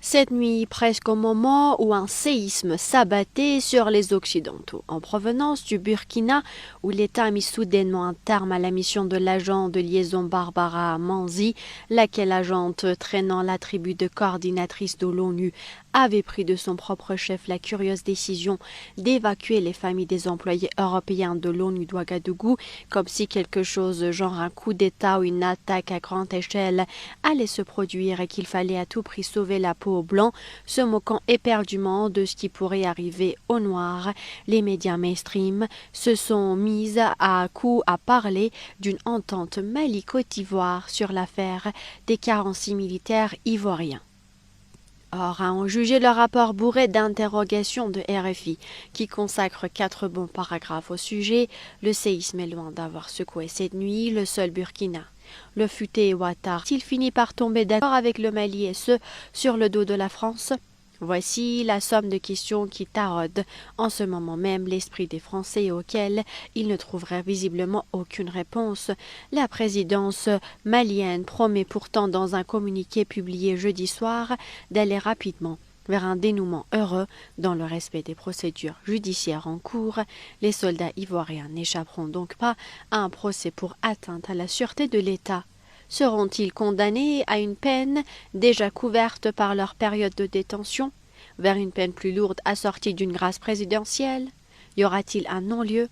Cette nuit, presque au moment où un séisme s'abattait sur les Occidentaux, en provenance du Burkina, où l'État a mis soudainement un terme à la mission de l'agent de liaison Barbara Manzi, laquelle agente traînant l'attribut de coordinatrice de l'ONU avait pris de son propre chef la curieuse décision d'évacuer les familles des employés européens de l'ONU d'Ouagadougou, comme si quelque chose genre un coup d'État ou une attaque à grande échelle allait se produire et qu'il fallait à tout prix sauver la peau aux Blancs, se moquant éperdument de ce qui pourrait arriver aux Noirs. Les médias mainstream se sont mis à coup à parler d'une entente Mali-Côte d'Ivoire sur l'affaire des 46 militaires ivoiriens. Or, à en juger le rapport bourré d'interrogations de RFI, qui consacre 4 bons paragraphes au sujet, le séisme est loin d'avoir secoué cette nuit le seul Burkina. Le futé Ouattara a-t-il fini par tomber d'accord avec le Mali et ce, sur le dos de la France? Voici la somme de questions qui taraudent en ce moment même l'esprit des Français et auxquelles ils ne trouveraient visiblement aucune réponse. La présidence malienne promet pourtant dans un communiqué publié jeudi soir d'aller rapidement vers un dénouement heureux dans le respect des procédures judiciaires en cours. Les soldats ivoiriens n'échapperont donc pas à un procès pour atteinte à la sûreté de l'État. Seront-ils condamnés à une peine déjà couverte par leur période de détention, vers une peine plus lourde assortie d'une grâce présidentielle? Y aura-t-il un non-lieu?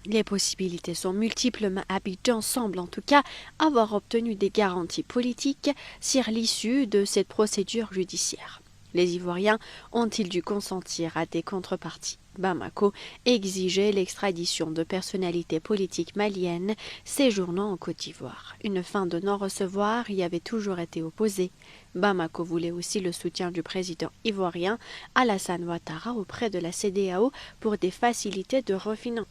Les possibilités sont multiples, mais Abidjan semble en tout cas avoir obtenu des garanties politiques sur l'issue de cette procédure judiciaire. Les Ivoiriens ont-ils dû consentir à des contreparties? Bamako exigeait l'extradition de personnalités politiques maliennes séjournant en Côte d'Ivoire. Une fin de non-recevoir y avait toujours été opposée. Bamako voulait aussi le soutien du président ivoirien Alassane Ouattara auprès de la CEDEAO pour des facilités de refinancement.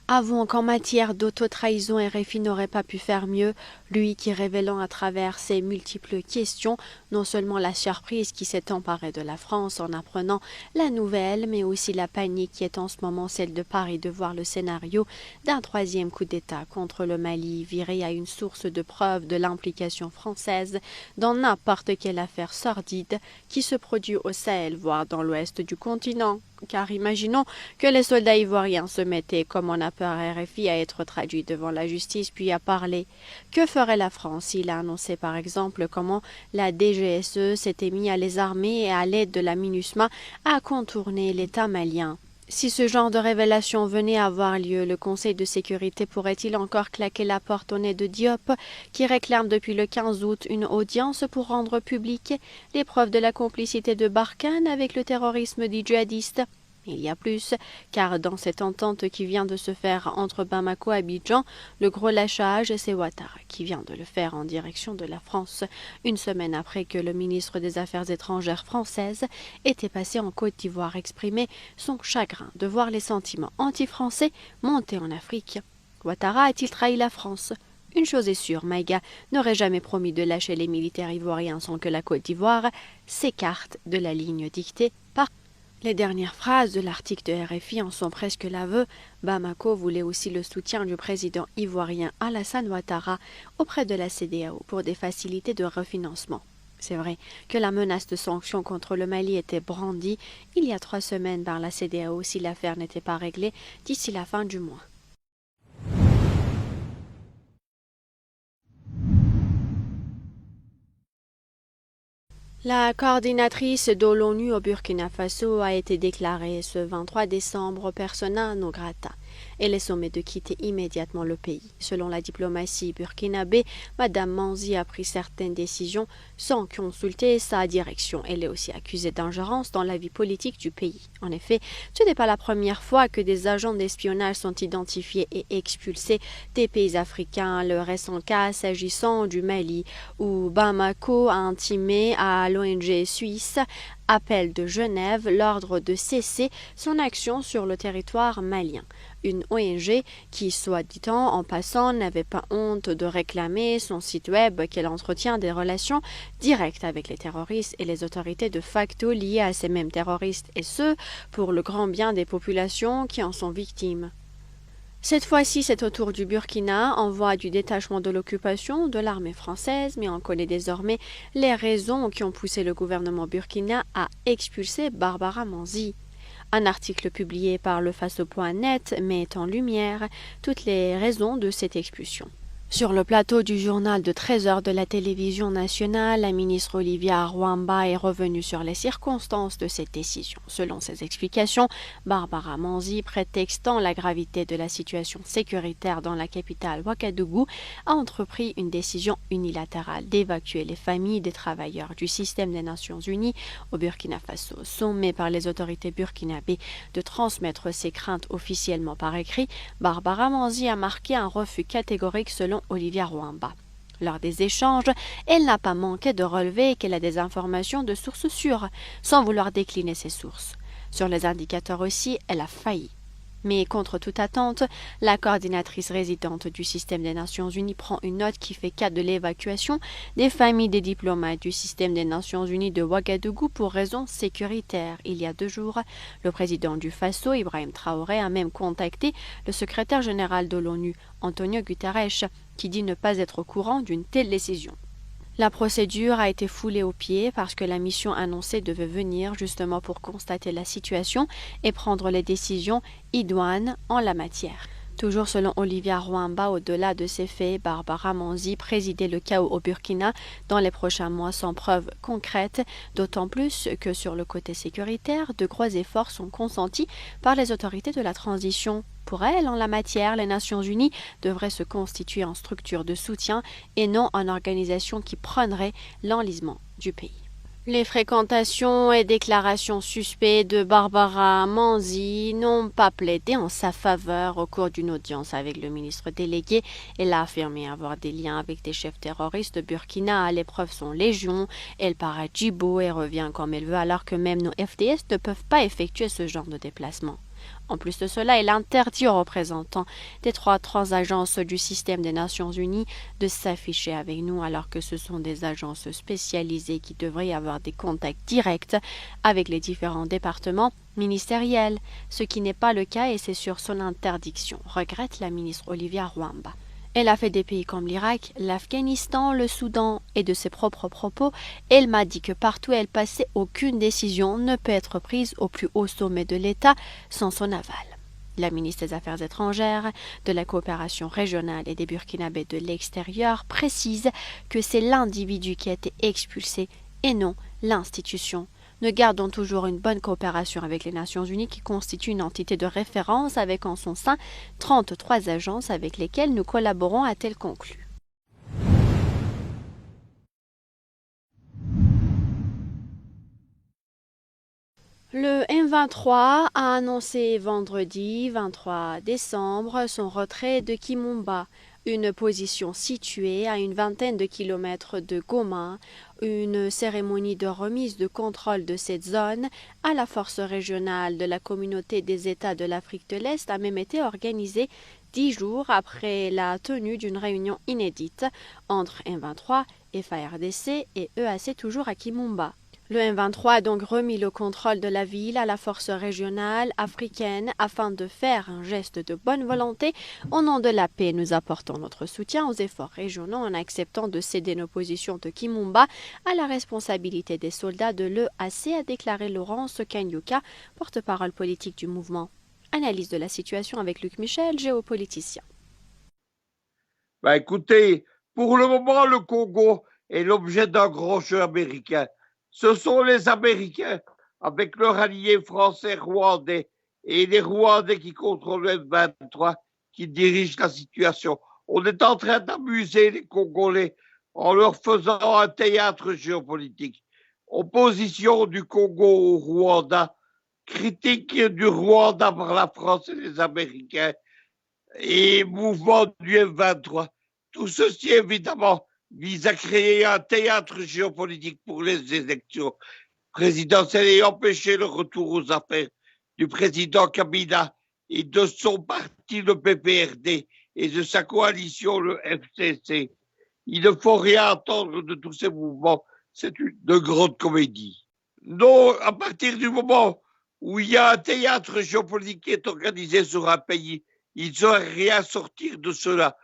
Avouons qu'en matière d'autotrahison, RFI n'aurait pas pu faire mieux, lui qui révélant à travers ses multiples questions non seulement la surprise qui s'est emparée de la France en apprenant la nouvelle, mais aussi la panique qui est en ce moment celle de Paris de voir le scénario d'un troisième coup d'État contre le Mali viré à une source de preuve de l'implication française dans n'importe quelle affaire sordide qui se produit au Sahel, voire dans l'ouest du continent. Car imaginons que les soldats ivoiriens se mettaient, comme on a peur à RFI, à être traduits devant la justice puis à parler. Que ferait la France s'il a annoncé par exemple comment la DGSE s'était mis à les armer et à l'aide de la MINUSMA à contourner l'État malien? Si ce genre de révélation venait à avoir lieu, le Conseil de sécurité pourrait-il encore claquer la porte au nez de Diop, qui réclame depuis le 15 août une audience pour rendre publiques les preuves de la complicité de Barkhane avec le terrorisme dit djihadiste? Il y a plus, car dans cette entente qui vient de se faire entre Bamako et Abidjan, le gros lâchage, c'est Ouattara qui vient de le faire en direction de la France, une semaine après que le ministre des Affaires étrangères française était passé en Côte d'Ivoire exprimer son chagrin de voir les sentiments anti-français monter en Afrique. Ouattara a-t-il trahi la France? Une chose est sûre, Maïga n'aurait jamais promis de lâcher les militaires ivoiriens sans que la Côte d'Ivoire s'écarte de la ligne dictée par. Les dernières phrases de l'article de RFI en sont presque l'aveu. Bamako voulait aussi le soutien du président ivoirien Alassane Ouattara auprès de la CEDEAO pour des facilités de refinancement. C'est vrai que la menace de sanctions contre le Mali était brandie il y a 3 semaines par la CEDEAO si l'affaire n'était pas réglée d'ici la fin du mois. La coordinatrice de l'ONU au Burkina Faso a été déclarée ce 23 décembre persona non grata. Elle est sommée de quitter immédiatement le pays. Selon la diplomatie burkinabé, Madame Manzi a pris certaines décisions sans consulter sa direction. Elle est aussi accusée d'ingérence dans la vie politique du pays. En effet, ce n'est pas la première fois que des agents d'espionnage sont identifiés et expulsés des pays africains. Le récent cas s'agissant du Mali, où Bamako a intimé à l'ONG suisse Appel de Genève l'ordre de cesser son action sur le territoire malien. Une ONG qui, soit dit en passant, n'avait pas honte de réclamer son site web qu'elle entretient des relations directes avec les terroristes et les autorités de facto liées à ces mêmes terroristes, et ce, pour le grand bien des populations qui en sont victimes. Cette fois-ci, c'est au tour du Burkina, en voie du détachement de l'occupation de l'armée française, mais on connaît désormais les raisons qui ont poussé le gouvernement burkina à expulser Barbara Manzi. Un article publié par lefaso.net met en lumière toutes les raisons de cette expulsion. Sur le plateau du journal de 13 heures de la télévision nationale, la ministre Olivia Rwamba est revenue sur les circonstances de cette décision. Selon ses explications, Barbara Manzi, prétextant la gravité de la situation sécuritaire dans la capitale Ouagadougou, a entrepris une décision unilatérale d'évacuer les familles des travailleurs du système des Nations Unies au Burkina Faso. Sommée par les autorités burkinabées de transmettre ses craintes officiellement par écrit, Barbara Manzi a marqué un refus catégorique selon Olivia Rwamba. Lors des échanges, elle n'a pas manqué de relever qu'elle a des informations de sources sûres, sans vouloir décliner ses sources. Sur les indicateurs aussi, elle a failli. Mais contre toute attente, la coordinatrice résidente du système des Nations Unies prend une note qui fait cas de l'évacuation des familles des diplomates du système des Nations Unies de Ouagadougou pour raisons sécuritaires. Il y a 2 jours, le président du Faso, Ibrahim Traoré, a même contacté le secrétaire général de l'ONU, Antonio Guterres, qui dit ne pas être au courant d'une telle décision. La procédure a été foulée aux pieds parce que la mission annoncée devait venir justement pour constater la situation et prendre les décisions idoines en la matière. Toujours selon Olivia Rwamba, au-delà de ces faits, Barbara Manzi présidait le chaos au Burkina dans les prochains mois sans preuve concrète, d'autant plus que sur le côté sécuritaire, de gros efforts sont consentis par les autorités de la transition. Pour elle, en la matière, les Nations Unies devraient se constituer en structure de soutien et non en organisation qui prônerait l'enlisement du pays. Les fréquentations et déclarations suspectes de Barbara Manzi n'ont pas plaidé en sa faveur au cours d'une audience avec le ministre délégué. Elle a affirmé avoir des liens avec des chefs terroristes de Burkina. Les preuves sont légion. Elle part à Djibo et revient comme elle veut alors que même nos FDS ne peuvent pas effectuer ce genre de déplacement. En plus de cela, il interdit aux représentants des 3 agences du système des Nations Unies de s'afficher avec nous alors que ce sont des agences spécialisées qui devraient avoir des contacts directs avec les différents départements ministériels, ce qui n'est pas le cas et c'est sur son interdiction, regrette la ministre Olivia Rwamba. Elle a fait des pays comme l'Irak, l'Afghanistan, le Soudan et de ses propres propos, elle m'a dit que partout où elle passait, aucune décision ne peut être prise au plus haut sommet de l'État sans son aval. La ministre des Affaires étrangères, de la coopération régionale et des Burkinabés de l'extérieur précise que c'est l'individu qui a été expulsé et non l'institution. Nous gardons toujours une bonne coopération avec les Nations Unies qui constitue une entité de référence avec en son sein 33 agences avec lesquelles nous collaborons, a-t-elle conclu. Le M23 a annoncé vendredi 23 décembre son retrait de Kimumba, une position située à une vingtaine de kilomètres de Goma. Une cérémonie de remise de contrôle de cette zone à la force régionale de la communauté des États de l'Afrique de l'Est a même été organisée 10 jours après la tenue d'une réunion inédite entre M23, FARDC et EAC toujours à Kimumba. Le M23 a donc remis le contrôle de la ville à la force régionale africaine afin de faire un geste de bonne volonté. Au nom de la paix, nous apportons notre soutien aux efforts régionaux en acceptant de céder nos positions de Kimumba à la responsabilité des soldats de l'EAC, a déclaré Laurence Kanyuka, porte-parole politique du mouvement. Analyse de la situation avec Luc Michel, géopoliticien. Écoutez, pour le moment, le Congo est l'objet d'un grand jeu américain. Ce sont les Américains, avec leurs alliés français rwandais et les Rwandais qui contrôlent le M23, qui dirigent la situation. On est en train d'amuser les Congolais en leur faisant un théâtre géopolitique. Opposition du Congo au Rwanda, critique du Rwanda par la France et les Américains, et mouvement du M23. Tout ceci, évidemment, vise à créer un théâtre géopolitique pour les élections présidentielles et empêcher le retour aux affaires du président Kabila et de son parti, le PPRD, et de sa coalition, le FCC. Il ne faut rien attendre de tous ces mouvements. C'est une grande comédie. Non, à partir du moment où il y a un théâtre géopolitique qui est organisé sur un pays Il ne saurait rien sortir de cela.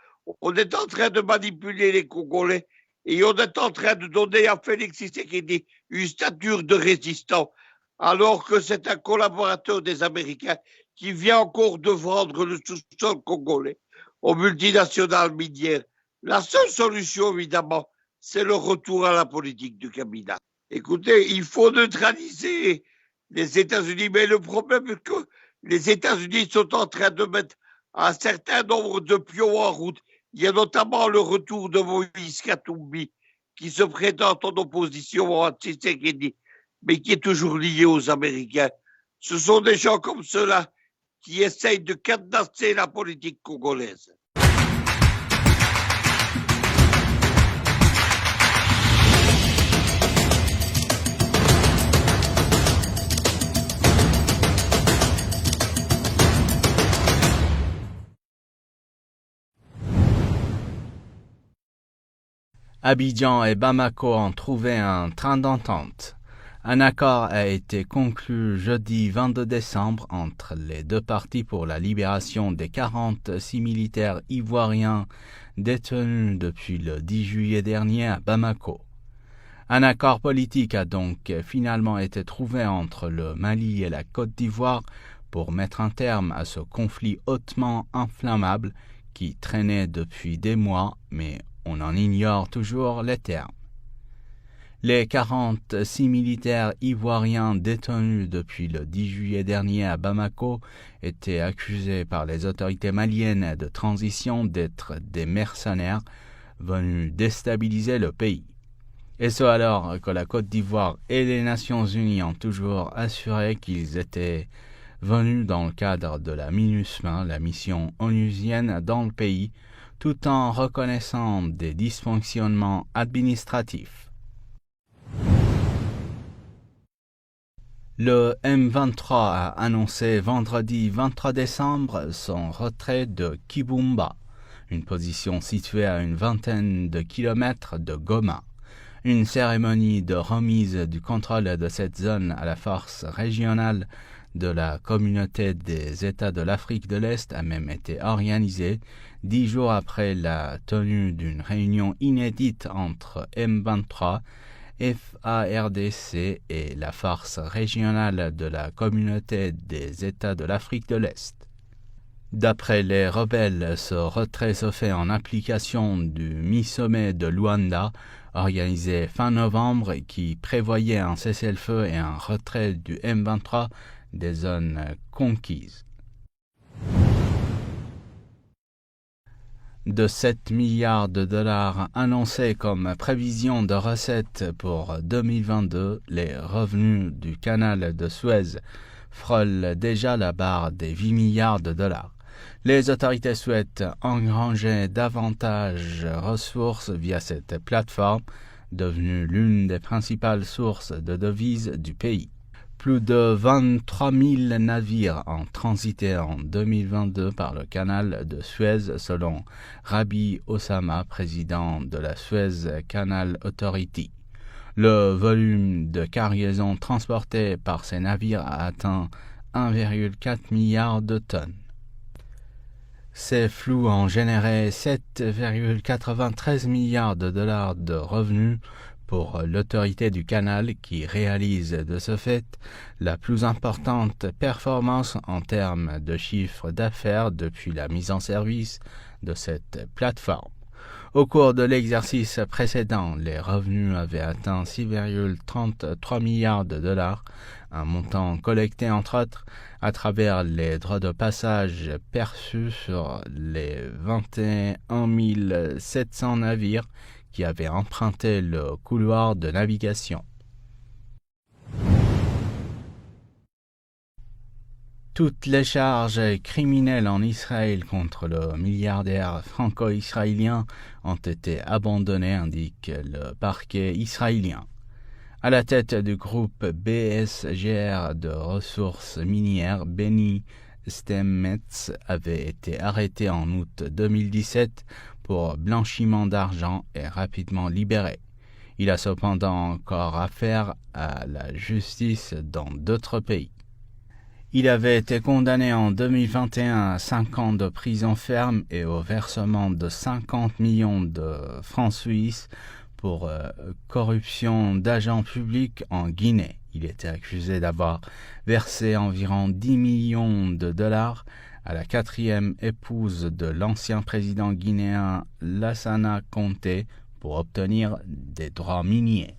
On est en train de manipuler les Congolais et on est en train de donner à Félix Tshisekedi une stature de résistant, alors que c'est un collaborateur des Américains qui vient encore de vendre le sous-sol congolais aux multinationales minières. La seule solution, évidemment, c'est le retour à la politique du Kabila. Écoutez, il faut neutraliser les États-Unis, mais le problème est que les États-Unis sont en train de mettre un certain nombre de pions en route. Il y a notamment le retour de Moïse Katumbi, qui se présente en opposition à Tshisekedi, mais qui est toujours lié aux Américains. Ce sont des gens comme ceux-là qui essayent de cadenasser la politique congolaise. Abidjan et Bamako ont trouvé un train d'entente. Un accord a été conclu jeudi 22 décembre entre les deux parties pour la libération des 46 militaires ivoiriens détenus depuis le 10 juillet dernier à Bamako. Un accord politique a donc finalement été trouvé entre le Mali et la Côte d'Ivoire pour mettre un terme à ce conflit hautement inflammable qui traînait depuis des mois, mais on en ignore toujours les termes. Les 46 militaires ivoiriens détenus depuis le 10 juillet dernier à Bamako étaient accusés par les autorités maliennes de transition d'être des mercenaires venus déstabiliser le pays. Et ce alors que la Côte d'Ivoire et les Nations Unies ont toujours assuré qu'ils étaient venus dans le cadre de la MINUSMA, la mission onusienne dans le pays, tout en reconnaissant des dysfonctionnements administratifs. Le M23 a annoncé vendredi 23 décembre son retrait de Kibumba, une position située à une vingtaine de kilomètres de Goma. Une cérémonie de remise du contrôle de cette zone à la force régionale de la communauté des États de l'Afrique de l'Est a même été organisée 10 jours après la tenue d'une réunion inédite entre M23, FARDC et la force régionale de la communauté des États de l'Afrique de l'Est. D'après les rebelles, ce retrait se fait en application du mi-sommet de Luanda, organisé fin novembre, qui prévoyait un cessez-le-feu et un retrait du M23 des zones conquises. De 7 milliards de dollars annoncés comme prévision de recettes pour 2022, les revenus du canal de Suez frôlent déjà la barre des 8 milliards de dollars. Les autorités souhaitent engranger davantage de ressources via cette plateforme, devenue l'une des principales sources de devises du pays. Plus de 23 000 navires ont transité en 2022 par le canal de Suez, selon Rabi Osama, président de la Suez Canal Authority. Le volume de cargaison transporté par ces navires a atteint 1,4 milliard de tonnes. Ces flux ont généré 7,93 milliards de dollars de revenus pour l'autorité du canal qui réalise de ce fait la plus importante performance en termes de chiffre d'affaires depuis la mise en service de cette plateforme. Au cours de l'exercice précédent, les revenus avaient atteint 6,33 milliards de dollars, un montant collecté entre autres à travers les droits de passage perçus sur les 21 700 navires qui avaient emprunté le couloir de navigation. Toutes les charges criminelles en Israël contre le milliardaire franco-israélien ont été abandonnées, indique le parquet israélien. À la tête du groupe BSGR de ressources minières, Benny Stemmetz avait été arrêté en août 2017 pour blanchiment d'argent et rapidement libéré. Il a cependant encore affaire à la justice dans d'autres pays. Il avait été condamné en 2021 à 5 ans de prison ferme et au versement de 50 millions de francs suisses pour corruption d'agents publics en Guinée. Il était accusé d'avoir versé environ 10 millions de dollars à la 4e épouse de l'ancien président guinéen Lassana Conté pour obtenir des droits miniers.